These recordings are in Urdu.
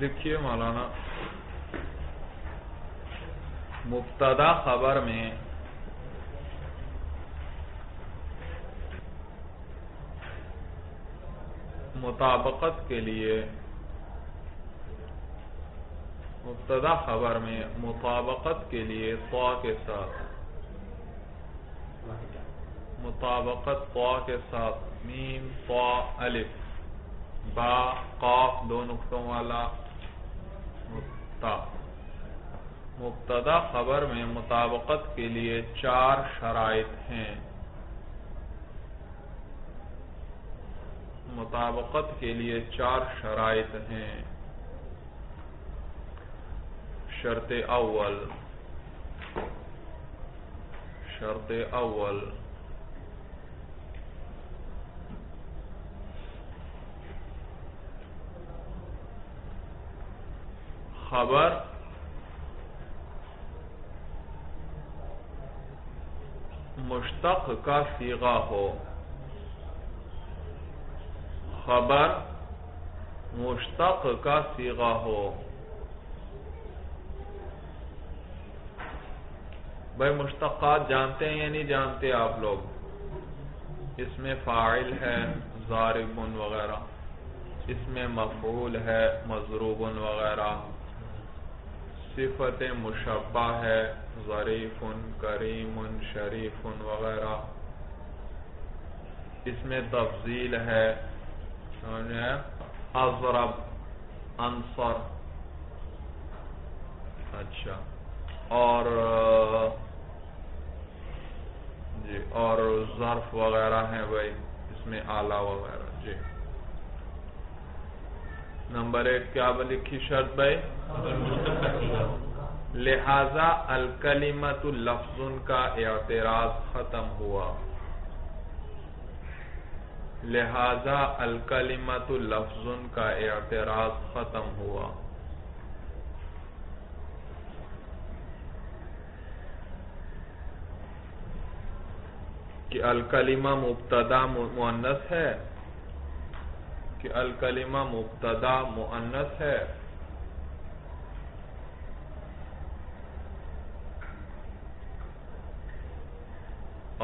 لکھیے مولانا، مبتدا خبر میں مطابقت کے لیے، مبتدا خبر میں مطابقت کے لیے طا کے ساتھ، مطابقت طا کے ساتھ میم طا الف با قاف دو نقطوں والا تا، مبتدا خبر میں مطابقت کے لیے 4 شرائط ہیں۔ مطابقت کے لیے 4 شرائط ہیں۔ شرط اول، شرط اول خبر مشتق کا صیغہ ہو، خبر مشتق کا صیغہ ہو۔ بھائی مشتقات جانتے ہیں یا نہیں جانتے آپ لوگ؟ اس میں فاعل ہے ضارب وغیرہ، اس میں مفعول ہے مضروب وغیرہ، صفت مشبہ ہے ظریف کریم شریف وغیرہ، اس میں تفضیل ہے اضرب انصر، اچھا، اور جی اور ظرف وغیرہ ہیں بھائی، اس میں اعلیٰ وغیرہ۔ جی نمبر 1 کیا لکھی شرط بھائی؟ لہذا الکلمۃ لفظ کا اعتراض ختم ہوا، لہذا الکلمۃ لفظ کا اعتراض ختم ہوا۔ کہ الکلمہ مبتدا مؤنث ہے، کہ الکلمہ مبتدا مؤنث ہے،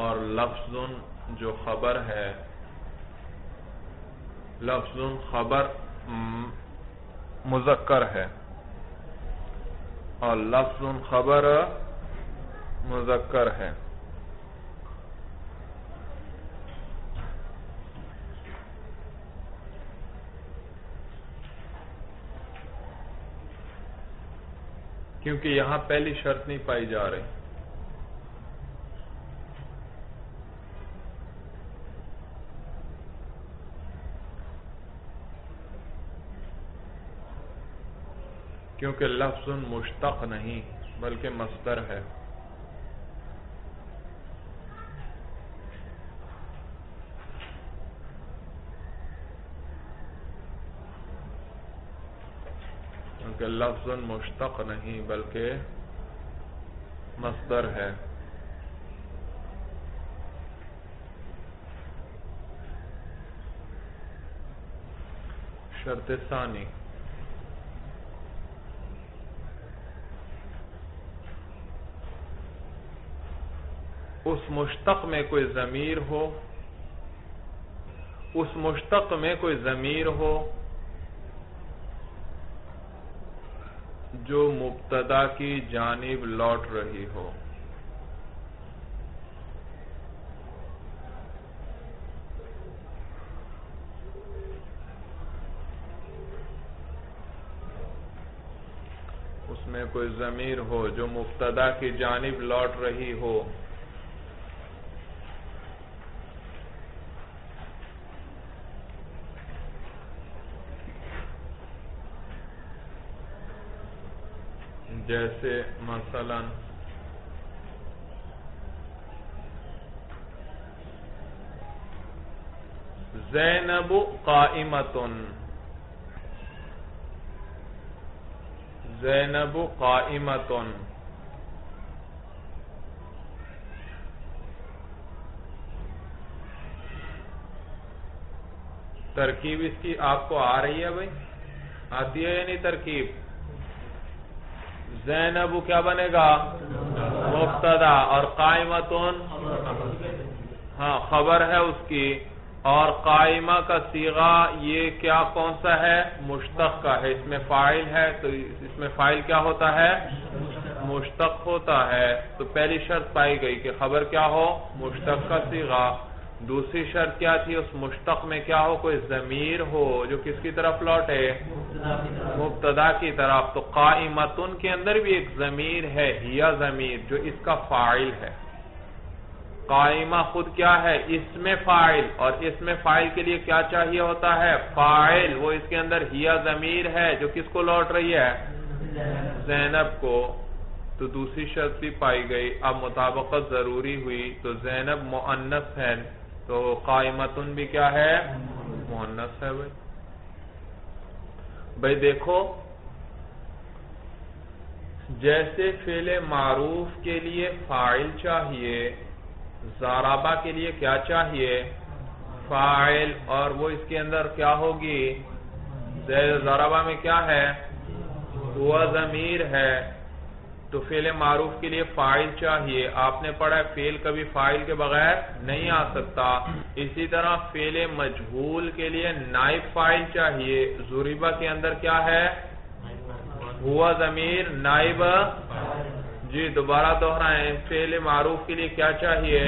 اور لفظ جو خبر ہے، لفظ خبر مذکر ہے، اور لفظ خبر مذکر ہے۔ کیونکہ یہاں پہلی شرط نہیں پائی جا رہی، کیونکہ لفظ مشتق نہیں بلکہ مصدر ہے۔ کیونکہ لفظ مشتق نہیں بلکہ مصدر ہے۔ شرط ثانی، اس مشتق میں کوئی ضمیر ہو، اس مشتق میں کوئی ضمیر ہو جو مبتدا کی جانب لوٹ رہی ہو۔ اس میں کوئی ضمیر ہو جو مبتدا کی جانب لوٹ رہی ہو، جیسے مثلا زینب قائمۃ، زینب قائمۃ، ترکیب اس کی آپ کو آ رہی ہے بھائی؟ آتی ہے یعنی ترکیب. زینب کیا بنے گا؟ مبتدا. اور قائمتن ہاں خبر ہے اس کی. اور قائمہ کا صیغہ یہ کیا کون سا ہے؟ مشتق کا ہے. اس میں فاعل ہے تو اس میں فاعل کیا ہوتا ہے؟ مشتق ہوتا ہے. تو پہلی شرط پائی گئی کہ خبر کیا ہو؟ مشتق کا صیغہ. دوسری شرط کیا تھی؟ اس مشتق میں کیا ہو؟ کوئی ضمیر ہو جو کس کی طرف لوٹے؟ مبتدا کی طرف. تو قائمتن کے اندر بھی ایک ضمیر ہے ہیا ضمیر جو اس کا فاعل ہے. قائمہ خود کیا ہے؟ اسم فاعل. اور اسم فاعل کے لیے کیا چاہیے ہوتا ہے؟ فاعل. وہ اس کے اندر ہیا ضمیر ہے جو کس کو لوٹ رہی ہے؟ زینب کو. تو دوسری شرط بھی پائی گئی. اب مطابقت ضروری ہوئی. تو زینب مؤنث ہے تو قائمتن بھی کیا ہے؟ مؤنث ہے. بھائی دیکھو جیسے فعل معروف کے لیے فاعل چاہیے، ضربہ کے لیے کیا چاہیے؟ فاعل. اور وہ اس کے اندر کیا ہوگی؟ ضربہ میں کیا ہے؟ وہ ضمیر ہے. تو فعل معروف کے لیے فاعل چاہیے. آپ نے پڑھا ہے فعل کبھی فاعل کے بغیر نہیں آ سکتا. اسی طرح فعل مجہول کے لیے نائب فاعل چاہیے. ضربہ کے اندر کیا ہے؟ ہوا ضمیر نائب. جی دوبارہ دوہرائیں. فعل معروف کے لیے کیا چاہیے؟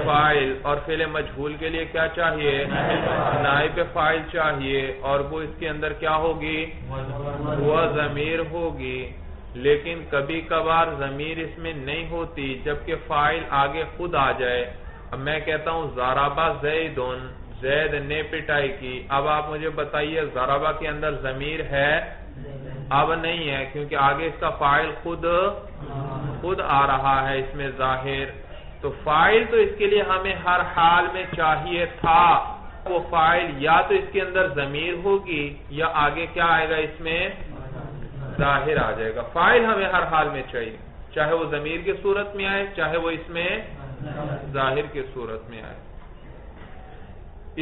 فاعل. اور فعل مجہول کے لیے کیا چاہیے؟ نائب فاعل چاہیے. اور وہ اس کے اندر کیا ہوگی؟ ہوا ضمیر ہوگی. لیکن کبھی کبھار ضمیر اس میں نہیں ہوتی جبکہ فاعل آگے خود آ جائے. اب میں کہتا ہوں ضربہ زیدن، زید نے پٹائی کی. اب آپ مجھے بتائیے ضربہ کے اندر ضمیر ہے؟ اب نہیں ہے کیونکہ آگے اس کا فاعل خود آ رہا ہے اس میں ظاہر. تو فاعل تو اس کے لیے ہمیں ہر حال میں چاہیے تھا. وہ فاعل یا تو اس کے اندر ضمیر ہوگی یا آگے کیا آئے گا؟ اس میں ظاہر آ جائے گا. فاعل ہمیں ہر حال میں چاہیے چاہے وہ ضمیر کی صورت میں آئے چاہے وہ اس میں ظاہر کی صورت میں آئے.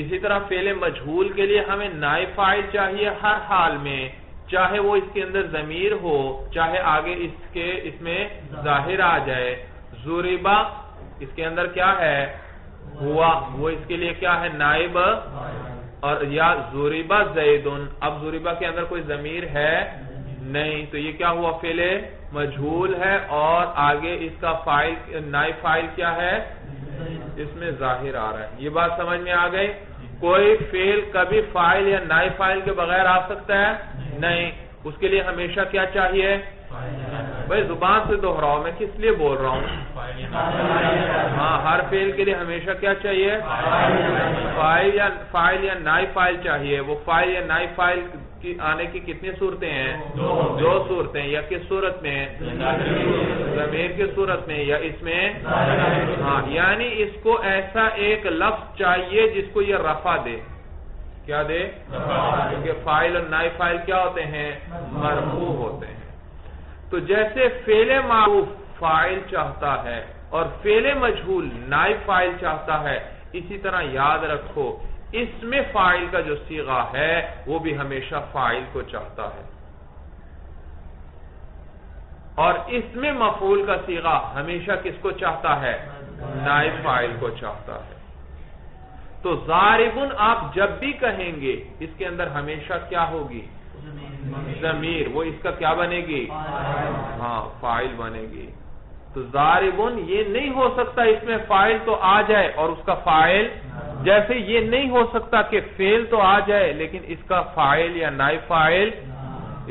اسی طرح فعل مجہول کے لیے ہمیں نائب فاعل چاہیے ہر حال میں چاہے وہ اس کے اندر ضمیر ہو چاہے آگے اس میں ظاہر آ جائے. ضربہ اس کے اندر کیا ہے؟ ہوا. وہ اس کے لیے کیا ہے؟ نائب. اور یا ضربہ زیدن. اب ضربہ کے اندر کوئی ضمیر ہے نہیں تو یہ کیا ہوا؟ فعل مجہول ہے اور آگے اس کا فاعل نائب فاعل کیا ہے؟ اس میں ظاہر آ رہا ہے. یہ بات سمجھ میں آ گئی؟ کوئی فعل کبھی فاعل یا نائب فاعل کے بغیر آ سکتا ہے؟ نہیں. اس کے لیے ہمیشہ کیا چاہیے؟ بھائی زبان سے دہراؤ، میں کس لیے بول رہا ہوں؟ ہاں ہر فعل کے لیے ہمیشہ کیا چاہیے؟ فاعل یا نائب فاعل چاہیے. وہ فاعل یا نائب فاعل کی آنے کی کتنی صورتیں ہیں؟ دو صورتیں. یا کس صورت میں؟ ضمیر کی صورت میں یا اس میں؟ ہاں یعنی اس کو ایسا ایک لفظ چاہیے جس کو یہ رفع دے. کیا دے؟ کیونکہ فاعل اور نائب فاعل کیا ہوتے ہیں؟ مرفوع ہوتے ہیں. تو جیسے فعل معروف فاعل چاہتا ہے اور فعل مجہول نائب فاعل چاہتا ہے، اسی طرح یاد رکھو اس میں فاعل کا جو صیغہ ہے وہ بھی ہمیشہ فاعل کو چاہتا ہے اور اس میں مفعول کا صیغہ ہمیشہ کس کو چاہتا ہے؟ نائب فاعل کو چاہتا ہے. تو ضاربن آپ جب بھی کہیں گے اس کے اندر ہمیشہ کیا ہوگی؟ ضمیر. وہ اس کا کیا بنے گی؟ ہاں فاعل بنے گی. تو ضاربن یہ نہیں ہو سکتا اس میں فاعل تو آ جائے اور اس کا فاعل، جیسے یہ نہیں ہو سکتا کہ فعل تو آ جائے لیکن اس کا فاعل یا نائب فاعل.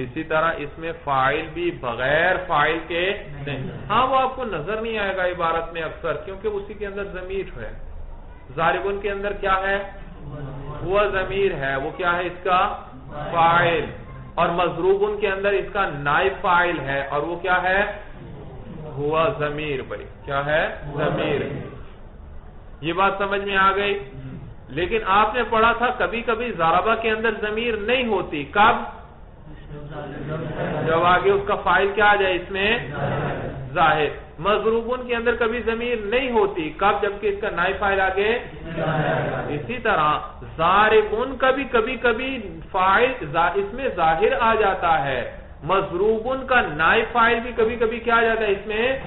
اسی طرح اس میں فاعل بھی بغیر فاعل کے نہیں. ہاں وہ آپ کو نظر نہیں آئے گا عبارت میں اکثر کیونکہ اسی کے اندر ضمیر ہے. ضاربن کے اندر کیا ہے؟ وہ ضمیر ہے. وہ کیا ہے؟ اس کا فاعل. اور مضروبن کے اندر اس کا نائب فاعل ہے اور وہ کیا ہے؟ ہوا ضمیر. بھائی کیا ہے؟ ضمیر. یہ بات سمجھ میں آ گئی؟ لیکن آپ نے پڑھا تھا کبھی کبھی ضربہ کے اندر ضمیر نہیں ہوتی. کب؟ جب آگے اس کا فاعل کیا آ جائے؟ اس میں ظاہر. مضروبن کے اندر کبھی ضمیر نہیں ہوتی، کب؟ جبکہ اس کا نائب فاعل آگے. اسی طرح ضاربن کبھی کبھی فاعل اس میں ظاہر آ جاتا ہے، مضروبن کا نائب فاعل بھی کبھی کبھی کیا آ جاتا ہے اس میں،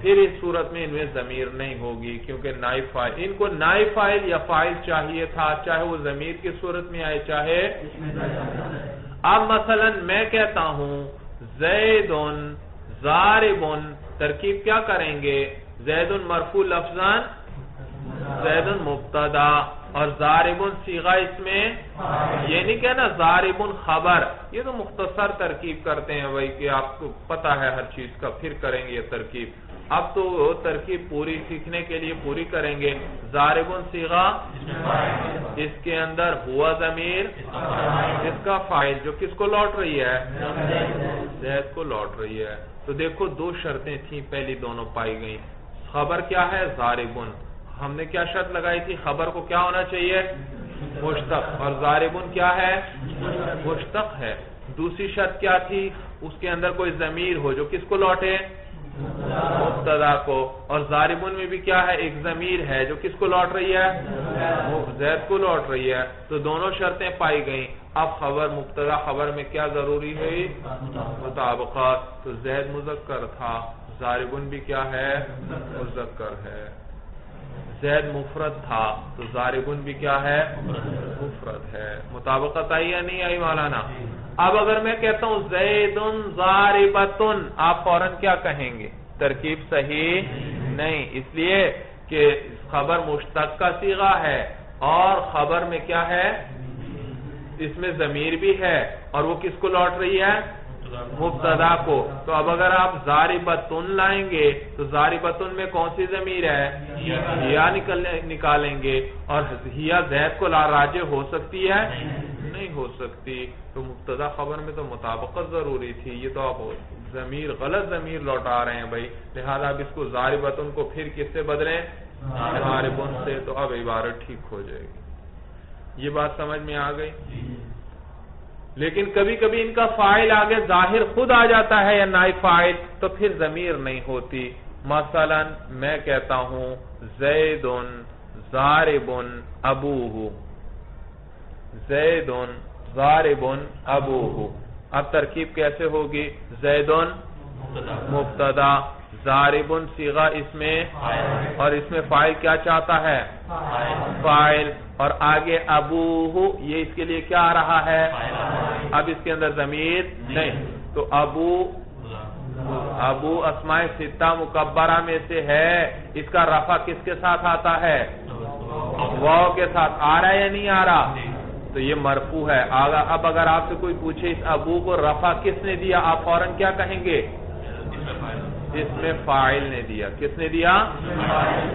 پھر اس صورت میں ان میں ضمیر نہیں ہوگی، کیونکہ نائب فاعل، ان کو نائب فاعل یا فاعل چاہیے تھا، چاہے وہ ضمیر کی صورت میں آئے چاہے. اب مثلا میں کہتا ہوں زیدن ضاربن، ترکیب کیا کریں گے؟ زیدن مرفوع لفظاً، زیدن مبتدا، اور ضاربن صیغہ اس میں، یہ نہیں کہنا ضاربن خبر. یہ تو مختصر ترکیب کرتے ہیں بھائی کہ آپ کو پتہ ہے ہر چیز کا، پھر کریں گے یہ ترکیب. اب تو ترکیب پوری سیکھنے کے لیے پوری کریں گے. ضاربن صیغہ، اس کے اندر ہوا ضمیر، اس کا فاعل جو کس کو لوٹ رہی ہے؟ زید کو لوٹ رہی ہے. تو دیکھو دو شرطیں تھیں، پہلی دونوں پائی گئیں. خبر کیا ہے؟ ضاربن. ہم نے کیا شرط لگائی تھی؟ خبر کو کیا ہونا چاہیے؟ مشتق. اور ضاربن کیا ہے؟ مشتق ہے. دوسری شرط کیا تھی؟ اس کے اندر کوئی ضمیر ہو جو کس کو لوٹے؟ مبتدا کو. اور ضاربن میں بھی کیا ہے؟ ایک ضمیر ہے جو کس کو لوٹ رہی ہے؟ زید کو لوٹ رہی ہے. تو دونوں شرطیں پائی گئیں. اب خبر، مبتدا خبر میں کیا ضروری ہے؟ مطابقت. تو زید مذکر تھا، ضاربن بھی کیا ہے؟ مذکر ہے. زید مفرد تھا تو ضاربن بھی کیا ہے؟ مفرد ہے. مطابقت آئی یا نہیں آئی مولانا؟ اب اگر میں کہتا ہوں زیدن ضاربتن، آپ فوراً کیا کہیں گے؟ ترکیب صحیح نہیں، اس لیے کہ خبر مشتق کا صیغہ ہے اور خبر میں کیا ہے؟ اس میں ضمیر بھی ہے اور وہ کس کو لوٹ رہی ہے؟ مبتدا کو. تو اب اگر آپ ضاربتن لائیں گے تو ضاربتن میں کون سی ضمیر ہے؟ ہیا نکالیں گے. اور ہیا زید کو راجع ہو سکتی ہے؟ نہیں ہو سکتی. تو مبتدا خبر میں تو مطابقت ضروری تھی. یہ تو آپ ضمیر، غلط ضمیر لوٹا رہے ہیں بھائی. لہذا اب اس کو ضاربتن کو پھر کس سے بدلیں؟ ضاربن سے. تو اب عبارت ٹھیک ہو جائے گی. یہ بات سمجھ میں آ گئی؟ لیکن کبھی کبھی ان کا فاعل آگے ظاہر خود آ جاتا ہے یا نائب فاعل، تو پھر ضمیر نہیں ہوتی. مثلا میں کہتا ہوں زیدن ضاربن ابوہ، زیدن ضاربن ابوہ. اب ترکیب کیسے ہوگی؟ زیدن مبتدا، ضاربن صیغہ اس میں، اور اس میں فاعل کیا چاہتا ہے؟ فاعل. اور آگے ابوہ، یہ اس کے لیے کیا آ رہا ہے؟ اب اس کے اندر ضمیر نہیں. تو ابو اسماء ستہ مکبرہ میں سے ہے، اس کا رفع کس کے ساتھ آتا ہے؟ واو کے ساتھ. آ رہا ہے یا نہیں آ رہا؟ تو یہ مرفوع ہے. اب اگر آپ سے کوئی پوچھے اس ابو کو رفع کس نے دیا، آپ فوراً کیا کہیں گے؟ اس میں فاعل نے دیا. کس نے دیا؟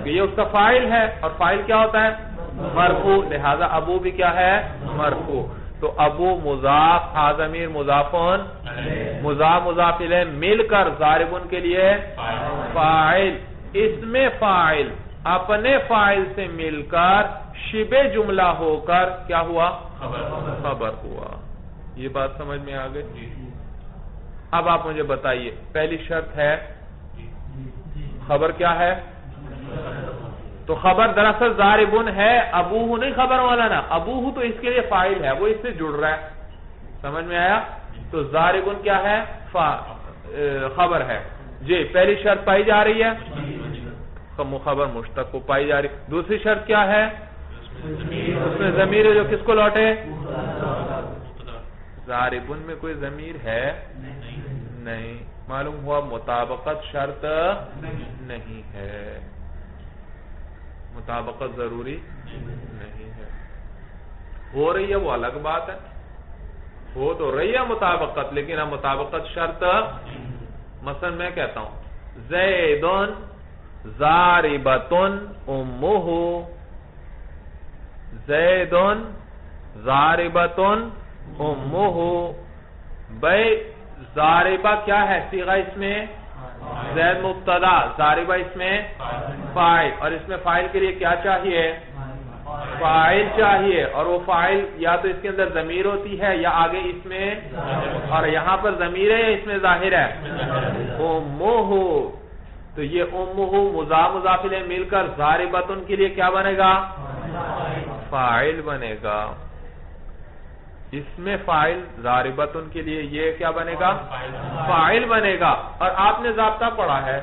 یہ اس کا فاعل ہے، اور فاعل کیا ہوتا ہے؟ مرفوع. لہذا ابو بھی کیا ہے؟ مرفوع. تو ابو مضاف، ضمیر مضافن، مضاف الیہ مل کر ضاربن کے لیے فاعل. اس میں فاعل اپنے فاعل سے مل کر شبہ جملہ ہو کر کیا ہوا؟ خبر ہوا. یہ بات سمجھ میں آ گئی؟ اب آپ مجھے بتائیے، پہلی شرط ہے خبر کیا ہے؟ تو خبر دراصل ضاربن ہے، ابوہ نہیں خبر والا نا. ابوہ تو اس کے لیے فاعل ہے، وہ اس سے جڑ رہا ہے. سمجھ میں آیا؟ تو ضاربن کیا ہے؟ خبر ہے. جی پہلی شرط پائی جا رہی ہے، خبر مشتق کو پائی جا رہی. دوسری شرط کیا ہے؟ اس میں ضمیر ہے جو کس کو لوٹے؟ ضاربن میں کوئی ضمیر ہے؟ نہیں. معلوم ہوا مطابقت شرط نہیں ہے، مطابقت ضروری نہیں ہے. ہو رہی ہے وہ الگ بات ہے، ہو تو رہی ہے مطابقت، لیکن اب مطابقت شرط. مثلا میں کہتا ہوں زیدن ضاربتن امہ، زیدن ضاربتن امہ. بھائی ضاربہ کیا ہے؟ صیغہ اس میں زید مبتدا، ضاربہ اس میں فاعل. اور اس میں فاعل کے لیے کیا چاہیے؟ فاعل چاہیے. اور وہ فاعل یا تو اس کے اندر ضمیر ہوتی ہے یا آگے اس میں، اور یہاں پر ضمیر ہے یا اس میں ظاہر ہے؟ امہ. تو یہ امہ مضاف الیہ مل کر ضاربتن کے لیے کیا بنے گا؟ فاعل بنے گا. اس میں فاعل ضاربتن کے لیے یہ کیا بنے گا؟ فاعل بنے گا. اور آپ نے ضابطہ پڑھا ہے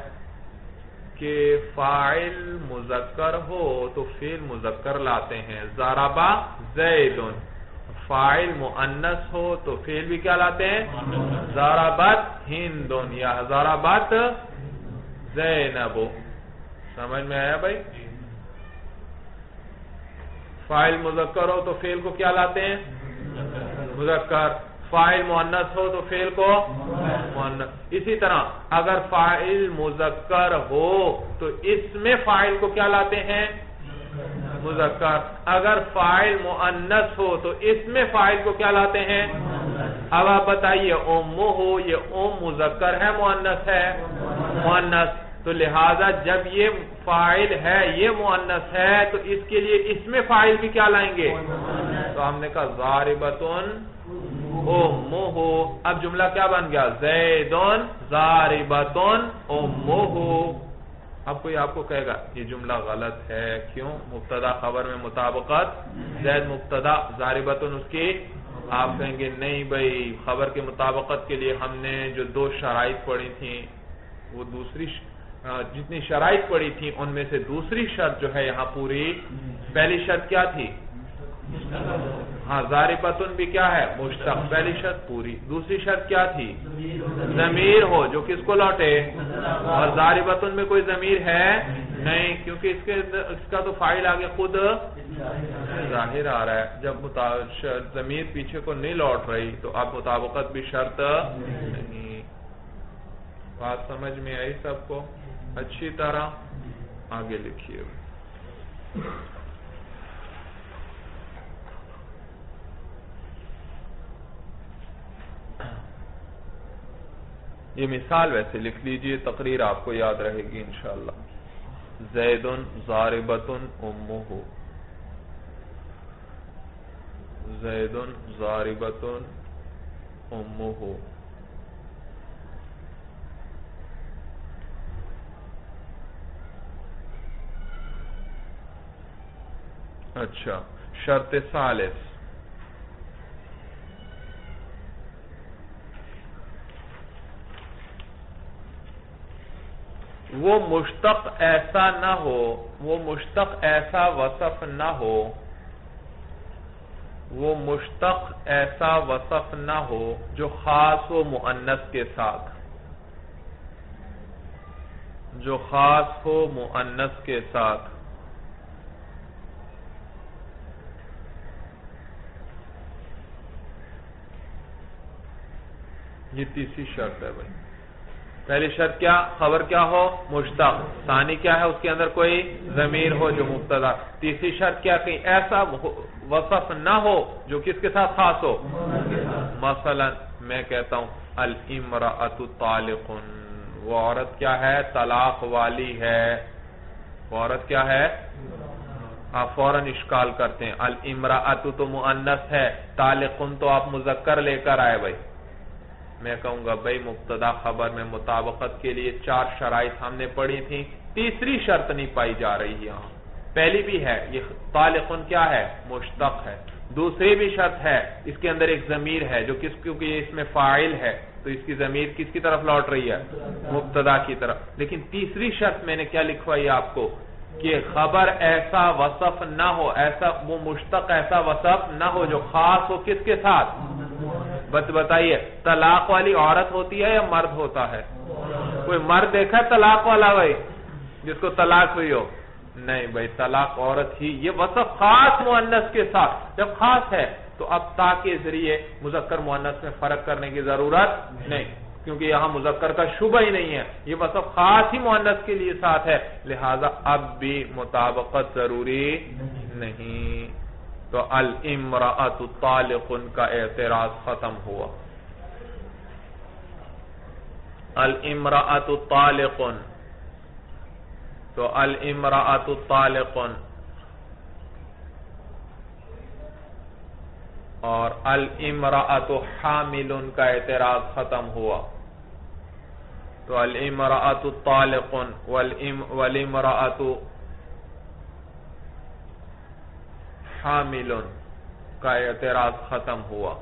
کہ فاعل مذکر ہو تو فعل مذکر لاتے ہیں. ضربا زیدن. فاعل مؤنث ہو تو فعل بھی کیا لاتے ہیں؟ ضربت ہندن یا ضربت زینب. سمجھ میں آیا بھائی؟ فاعل مذکر ہو تو فعل کو کیا لاتے ہیں؟ مذکر. فاعل مؤنث ہو تو فعل کو مؤنث. اسی طرح اگر فاعل مذکر ہو تو اس میں فاعل کو کیا لاتے ہیں؟ مذکر. اگر فاعل مؤنث ہو تو اس میں فاعل کو کیا لاتے ہیں؟ اب آپ بتائیے امہ ہو، یہ ام مذکر ہے مؤنث ہے؟ مؤنث. تو لہذا جب یہ فاعل ہے یہ مؤنث ہے تو اس کے لیے اس میں فاعل بھی کیا لائیں گے؟ تو ہم نے کہا ضاربتن امہ. اب جملہ کیا بن گیا؟ زیدن ضاربتن امہ. اب کوئی آپ کو کہے گا یہ جملہ غلط ہے، کیوں؟ مبتدا خبر میں مطابقت، زید مبتدا ضاربتن اس کی. آپ کہیں گے نہیں بھائی، خبر کے مطابقت کے لیے ہم نے جو دو شرائط پڑھی تھیں وہ دوسری جتنی شرائط پڑھی تھی ان میں سے دوسری شرط جو ہے یہاں پوری. پہلی شرط کیا تھی؟ ہاں ضاربتن بھی کیا ہے؟ مشتق. پہلی شرط پوری. دوسری شرط کیا تھی؟ ضمیر ہو جو کس کو لوٹے. اور ضاربتن میں کوئی ضمیر ہے نہیں، کیونکہ اس کا تو فاعل آگے خود ظاہر آ رہا ہے. جب ضمیر پیچھے کو نہیں لوٹ رہی تو اب مطابقت بھی شرط نہیں. بات سمجھ میں آئی سب کو؟ اچھی طرح آگے لکھیے. یہ مثال ویسے لکھ لیجئے، تقریر آپ کو یاد رہے گی انشاءاللہ. زیدن ضاربتن امہ. زیدن ضاربتن امہ. اچھا، شرط ثالث. وہ مشتق ایسا نہ ہو، وہ مشتق ایسا وصف نہ ہو، وہ مشتق ایسا وصف نہ ہو جو خاص ہو مؤنث کے ساتھ، جو خاص ہو مؤنث کے ساتھ. یہ تیسری شرط ہے بھائی. پہلی شرط کیا؟ خبر کیا ہو؟ مشتق. ثانی کیا ہے؟ اس کے اندر کوئی ضمیر ہو جو مبتدا. تیسری شرط کیا؟ کہ ایسا وصف نہ ہو جو کس کے ساتھ خاص ہو. مثلا میں کہتا ہوں الامرأۃ طالق، وہ عورت کیا ہے؟ طلاق والی ہے. وہ عورت کیا ہے؟ آپ فوراً اشکال کرتے ہیں الامرأۃ تو مؤنث ہے، طالق تو آپ مذکر لے کر آئے بھائی. میں کہوں گا بھائی مبتدا خبر میں مطابقت کے لیے 4 شرائط ہم نے پڑھی تھی، تیسری شرط نہیں پائی جا رہی یہاں. پہلی بھی ہے، یہ طالقن کیا ہے؟ مشتق ہے. دوسری بھی شرط ہے، اس کے اندر ایک ضمیر ہے جو کیونکہ اس میں فاعل ہے تو اس کی ضمیر کس کی طرف لوٹ رہی ہے؟ مبتدا کی طرف. لیکن تیسری شرط میں نے کیا لکھوائی آپ کو کہ خبر ایسا وصف نہ ہو، ایسا وہ مشتق ایسا وصف نہ ہو جو خاص ہو کس کے ساتھ. بتائیے طلاق والی عورت ہوتی ہے یا مرد ہوتا ہے؟ کوئی مرد دیکھا ہے طلاق والا بھائی جس کو طلاق ہوئی ہو؟ نہیں بھائی، طلاق عورت ہی. یہ وصف خاص مؤنث کے ساتھ. جب خاص ہے تو اب تا کے ذریعے مذکر مؤنث میں فرق کرنے کی ضرورت نہیں، کیونکہ یہاں مذکر کا شبہ ہی نہیں ہے. یہ وصف خاص ہی مؤنث کے لیے ساتھ ہے، لہذا اب بھی مطابقت ضروری نہیں. تو الامرأۃ طالق کا اعتراض ختم ہوا. الامرأۃ طالق، تو الامرأۃ طالق اور الامرأۃ حامل کا اعتراض ختم ہوا. تو الامرأۃ طالق والامرأۃ حامل کا اعتراض ختم ہوا.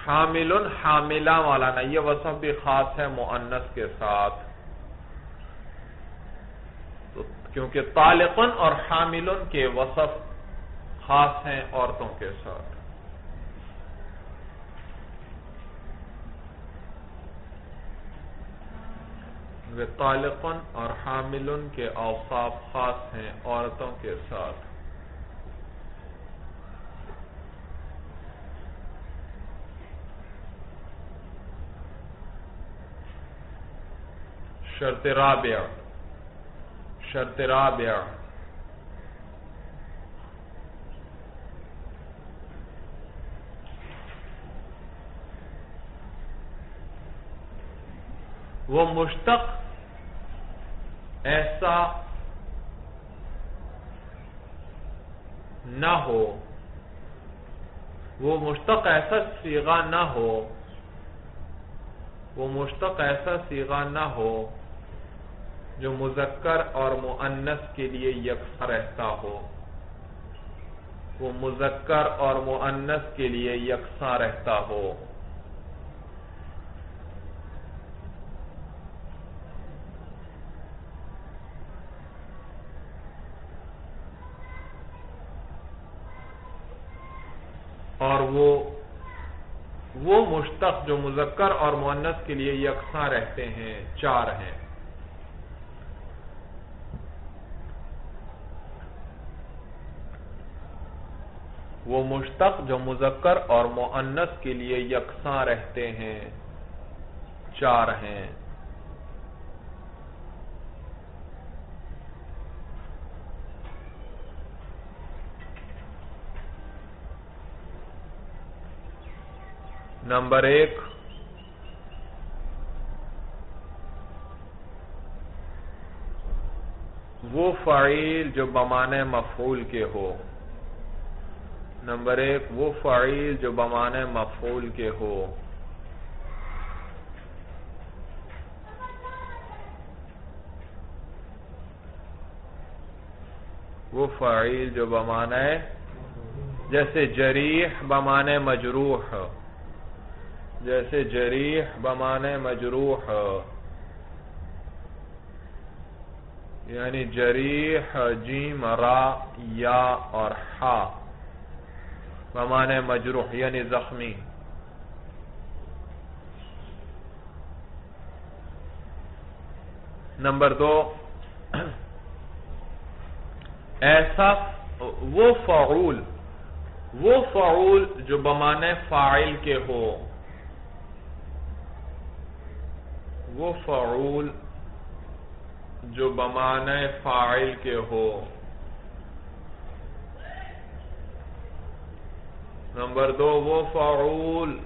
حامل حاملہ والا نا، یہ وصف بھی خاص ہے مؤنث کے ساتھ، تو کیونکہ طالق اور حامل کے وصف خاص ہیں عورتوں کے ساتھ. طالق اور حامل کے اوصاف خاص ہیں عورتوں کے ساتھ. شرط رابعہ وہ مشتق ایسا نہ ہو، وہ مشتق ایسا صیغہ نہ ہو، وہ مشتق ایسا صیغہ نہ ہو جو مذکر اور مؤنث کے لیے یکساں رہتا ہو، وہ مذکر اور مؤنث کے لیے یکساں رہتا ہو. اور وہ مشتق جو مذکر اور مؤنث کے لیے یکساں رہتے ہیں 4 ہیں. وہ مشتق جو مذکر اور مؤنث کے لیے یکساں رہتے ہیں 4 ہیں. نمبر 1 وہ فعیل جو بمعنی مفعول کے ہو. نمبر 1 وہ فعیل جو بمعنی مفعول کے ہو. وہ فعیل جو بمعنی، جیسے جریح بمعنی مجروح، جیسے جریح بمعنی مجروح، یعنی جریح جیم را یا اور حا بمعنی مجروح یعنی زخمی. نمبر 2 ایسا وہ فعول جو بمعنی فاعل کے ہو، وہ فعول جو بمعنی فاعل کے ہو. نمبر 2 وہ فعول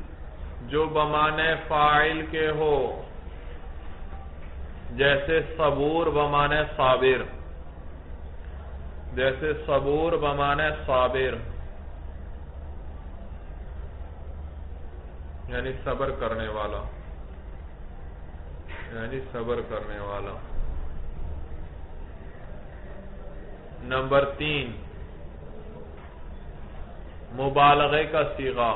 جو بمعنی فاعل کے ہو، جیسے صبور بمعنی صابر، جیسے صبور بمعنی صابر یعنی صبر کرنے والا، یعنی صبر کرنے والا. نمبر 3 مبالغے کا صیغہ،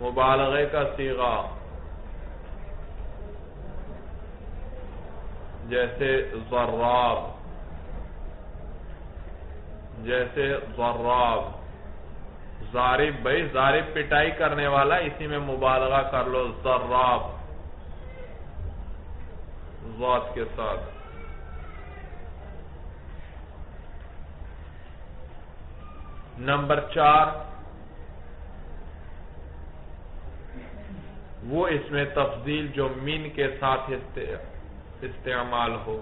مبالغے کا صیغہ جیسے ضراب، جیسے ضراب. ضارب بھائی ضارب پٹائی کرنے والا، اسی میں مبالغہ کر لو ضراب ضاد کے ساتھ. نمبر 4 وہ اسم تفضیل جو من کے ساتھ استعمال ہو،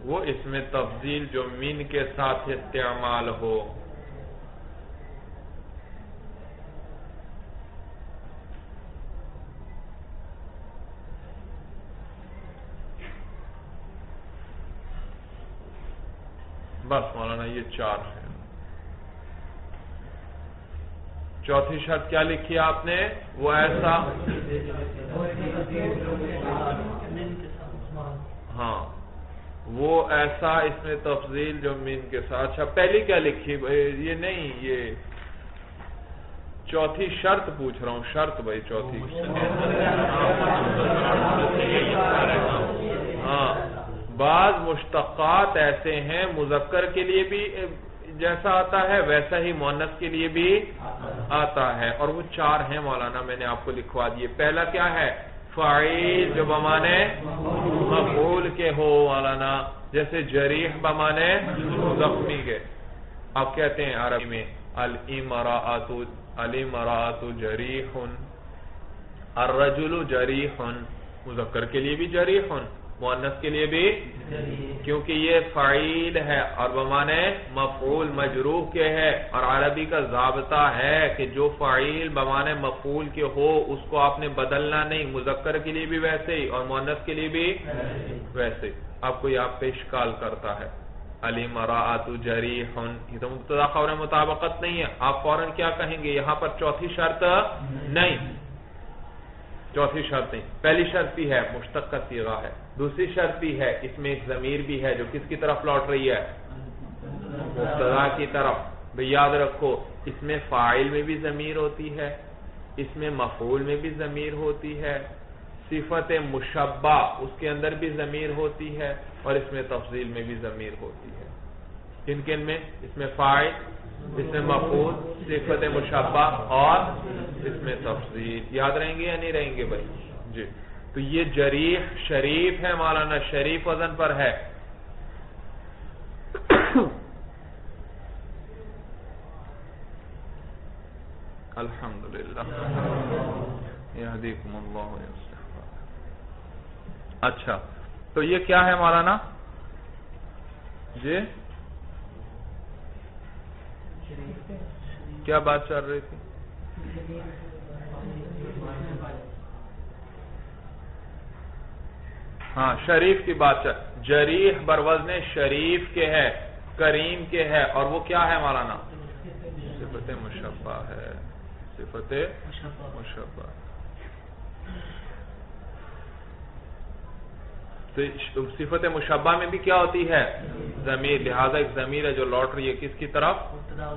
وہ اسم تفضیل جو من کے ساتھ استعمال ہو. بس مولانا یہ 4 ہیں. چوتھی شرط کیا لکھی آپ نے؟ وہ ایسا، ہاں وہ ایسا اس میں تفضیل جو من کے ساتھ. اچھا پہلی کیا لکھی؟ یہ نہیں، یہ چوتھی شرط پوچھ رہا ہوں. شرط بھائی چوتھی. ہاں بعض مشتقات ایسے ہیں مذکر کے لیے بھی جیسا آتا ہے ویسا ہی مؤنث کے لیے بھی آتا ہے، اور وہ 4 ہیں مولانا، میں نے آپ کو لکھوا دیے. پہلا کیا ہے؟ فاعل جو بمانے مفعول کے ہو مولانا، جیسے جریح بمانے زخمی کے. آپ کہتے ہیں عربی میں الامرأۃ جریح، الرجل جریح، مذکر کے لیے بھی جریح، مؤنث کے لیے بھی، کیونکہ یہ فاعل ہے اور بمانے مفعول مجروح کے ہے، اور عربی کا ضابطہ ہے کہ جو فاعل بمانے مفعول کے ہو اس کو آپ نے بدلنا نہیں، مذکر کے لیے بھی ویسے ہی اور مؤنث کے لیے بھی ویسے. آپ کو یہاں پہ اشکال کرتا ہے الامرأۃ جریح، یہ تو مبتدا خبر مطابقت نہیں ہے. آپ فوراً کیا کہیں گے؟ یہاں پر چوتھی شرط نہیں، چوتھی شرط نہیں. پہلی شرط بھی ہے مشتق کا صیغہ ہے، دوسری شرط بھی ہے اس میں ایک ضمیر بھی ہے جو کس کی طرف لوٹ رہی ہے؟ مبتدا کی طرف. بھئی یاد رکھو اس میں فاعل میں بھی ضمیر ہوتی ہے، اس میں مفعول میں بھی ضمیر ہوتی ہے، صفت مشبہ اس کے اندر بھی ضمیر ہوتی ہے، اور اس میں تفضیل میں بھی ضمیر ہوتی ہے. کن کن میں؟ اس میں فاعل، اس میں مفعول، صفت مشبہ اور اس میں تفضیل. یاد رہیں گے یا نہیں رہیں گے بھائی؟ جی. تو یہ جریح شریف ہے مولانا، شریف وزن پر ہے. الحمدللہ یہدیکم اللہ ویصلح بالکم. اچھا تو یہ کیا ہے مولانا؟ جی کیا بات چل رہی تھی؟ ہاں شریف کی بات چل. جریح بروزن شریف کے ہے، کریم کے ہے، اور وہ کیا ہے مولانا؟ صفت مشبہ ہے، صفت مشبہ. تو صفت مشبہ میں بھی کیا ہوتی ہے؟ ضمیر. لہذا ایک ضمیر ہے جو لوٹ رہی ہے کس کی طرف؟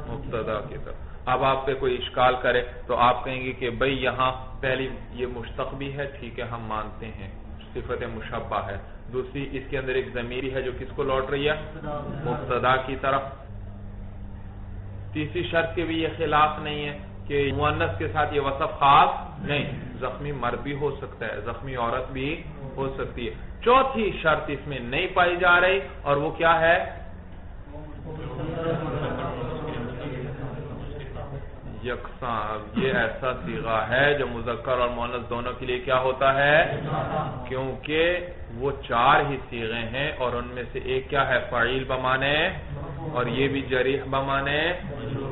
مبتدا کی طرف. اب آپ پہ کوئی اشکال کرے تو آپ کہیں گے کہ بھئی یہاں پہلی یہ مشتق بھی ہے، ٹھیک ہے ہم مانتے ہیں صفت مشبہ ہے، دوسری اس کے اندر ایک ضمیری ہے جو کس کو لوٹ رہی ہے؟ مبتدا کی طرف. تیسری شرط کے بھی یہ خلاف نہیں ہے کہ مؤنث کے ساتھ یہ وصف خاص نہیں، زخمی مرد بھی ہو سکتا ہے، زخمی عورت بھی ہو سکتی ہے. چوتھی شرط اس میں نہیں پائی جا رہی، اور وہ کیا ہے؟ یکساں. یہ ایسا صیغہ ہے جو مذکر اور مؤنث دونوں کے لیے کیا ہوتا ہے؟ کیونکہ وہ 4 ہی صیغے ہیں، اور ان میں سے ایک کیا ہے؟ فاعل بمانے، اور یہ بھی جریح بمانے.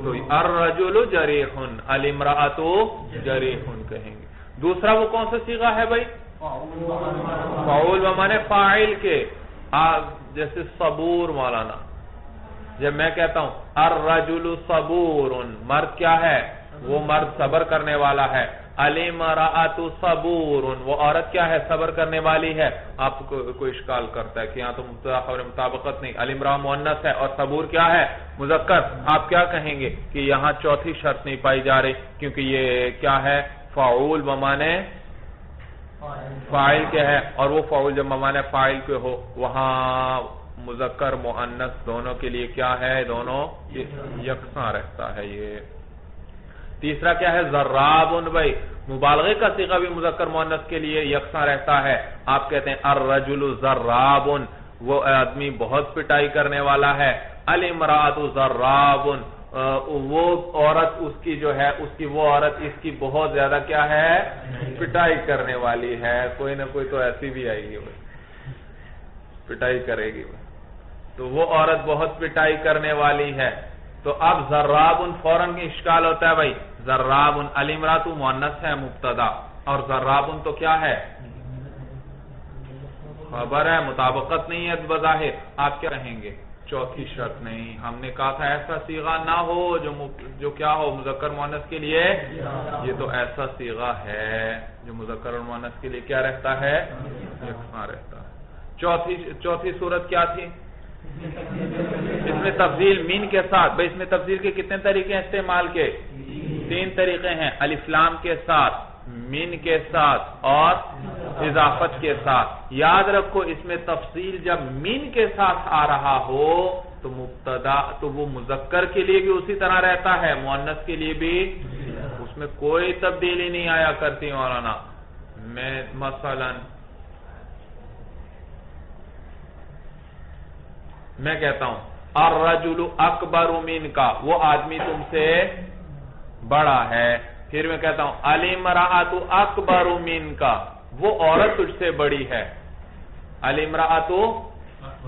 تو الرجل جریح، الامرأۃ جریح کہیں گے. دوسرا وہ کون سا صیغہ ہے بھائی؟ فاعل بمانے فاعل کے. جیسے صبور مولانا، جب میں کہتا ہوں الرجل صبور، مرد کیا ہے؟ وہ مرد صبر کرنے والا ہے. الامرأۃ صبور، وہ عورت کیا ہے؟ صبر کرنے والی ہے. آپ کو کوئی اشکال کرتا ہے کہ یہاں تو مبتدا خبر مطابقت نہیں، الامرأۃ مؤنث ہے اور صبور کیا ہے؟ مذکر. آپ کیا کہیں گے کہ یہاں چوتھی شرط نہیں پائی جا رہی کیونکہ یہ کیا ہے؟ فاعل بمانے فاعل کے ہے، اور وہ فاعل جب بمانے فاعل کے ہو وہاں مذکر مؤنث دونوں کے لیے کیا ہے؟ دونوں یکساں رہتا ہے. یہ تیسرا کیا ہے؟ ضراب. بھائی مبالغے کا صیغہ بھی مذکر مؤنث کے لیے یکساں رہتا ہے. آپ کہتے ہیں الرجل ضراب، وہ آدمی بہت پٹائی کرنے والا ہے. الامرأۃ ضراب، وہ عورت اس کی جو ہے وہ عورت اس کی بہت زیادہ کیا ہے؟ پٹائی کرنے والی ہے. کوئی نہ کوئی تو ایسی بھی آئے گی پٹائی کرے گی. تو وہ عورت بہت پٹائی کرنے والی ہے. تو اب ضراب فوراً کی اشکال ہوتا ہے بھائی. ضراب الامرأۃ مؤنث ہے مبتدا، اور ضراب تو کیا ہے؟ خبر ہے، مطابقت نہیں ہے بظاہر. آپ کیا کہیں گے چوتھی شرط نہیں. ہم نے کہا تھا ایسا صیغہ نہ ہو جو کیا ہو مذکر مؤنث کے لیے. یہ تو ایسا صیغہ ہے جو مذکر اور مؤنث کے لیے کیا رہتا ہے, یکساں رہتا ہے. چوتھی صورت کیا تھی؟ اس میں تفضیل مین کے ساتھ. بھئی اس میں تفضیل کے کتنے طریقے ہیں استعمال کے؟ 3 طریقے ہیں. الف لام کے ساتھ, مین کے ساتھ اور اضافت کے ساتھ. یاد رکھو اس میں تفصیل جب مین کے ساتھ آ رہا ہو تو مبتدا تو وہ مذکر کے لیے بھی اسی طرح رہتا ہے, مؤنث کے لیے بھی. اس میں کوئی تبدیلی نہیں آیا کرتی مولانا. میں مثلا میں کہتا ہوں الرجل اکبر من کا, وہ آدمی تم سے بڑا ہے. پھر میں کہتا ہوں الامرأۃ اکبر من کا, وہ عورت تجھ سے بڑی ہے. الامرأۃ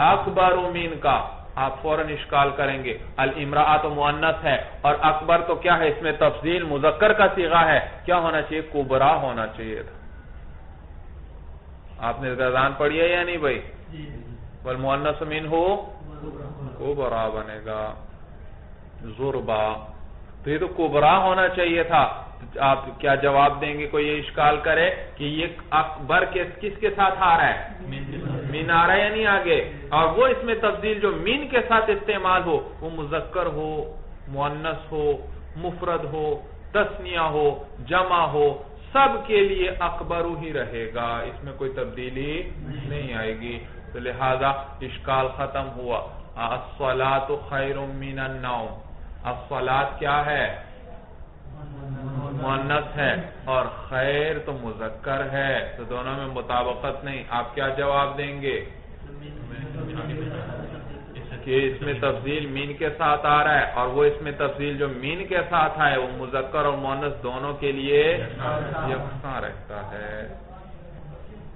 اکبر من کا, آپ فوراً اشکال کریں گے الامرأۃ مؤنث ہے اور اکبر تو کیا ہے, اس میں تفضیل مذکر کا صیغہ ہے. کیا ہونا چاہیے؟ کبرا ہونا چاہیے تھا. آپ نے گردان پڑھی ہے یا نہیں بھائی؟ والمؤنث منہ کبرا بنے گا, ضربا. تو یہ تو کبرا ہونا چاہیے تھا. آپ کیا جواب دیں گے کوئی یہ اشکال کرے کہ یہ اکبر کس کے ساتھ آ رہا ہے؟ مین آ رہا ہے یا نہیں آگے؟ اور وہ اس میں تفضیل جو مین کے ساتھ استعمال ہو وہ مذکر ہو, مؤنث ہو, مفرد ہو, تثنیہ ہو, جمع ہو, سب کے لیے اکبر ہی رہے گا. اس میں کوئی تبدیلی نہیں آئے گی. تو لہذا اشکال ختم ہوا. الصلاۃ خیر من النوم. الصلاۃ کیا ہے؟ مؤنث ہے اور خیر تو مذکر ہے, تو دونوں میں مطابقت نہیں. آپ کیا جواب دیں گے کہ اس میں تفضیل مین کے ساتھ آ رہا ہے اور وہ اس میں تفضیل جو مین کے ساتھ آئے وہ مذکر اور مؤنث دونوں کے لیے یکساں رہتا ہے.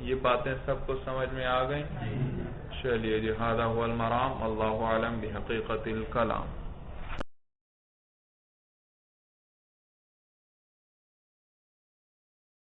یہ باتیں سب کو سمجھ میں آ گئیں؟ چلیے جی, ھذا ھو المرام, واللہ اعلم بحقیقت الکلام.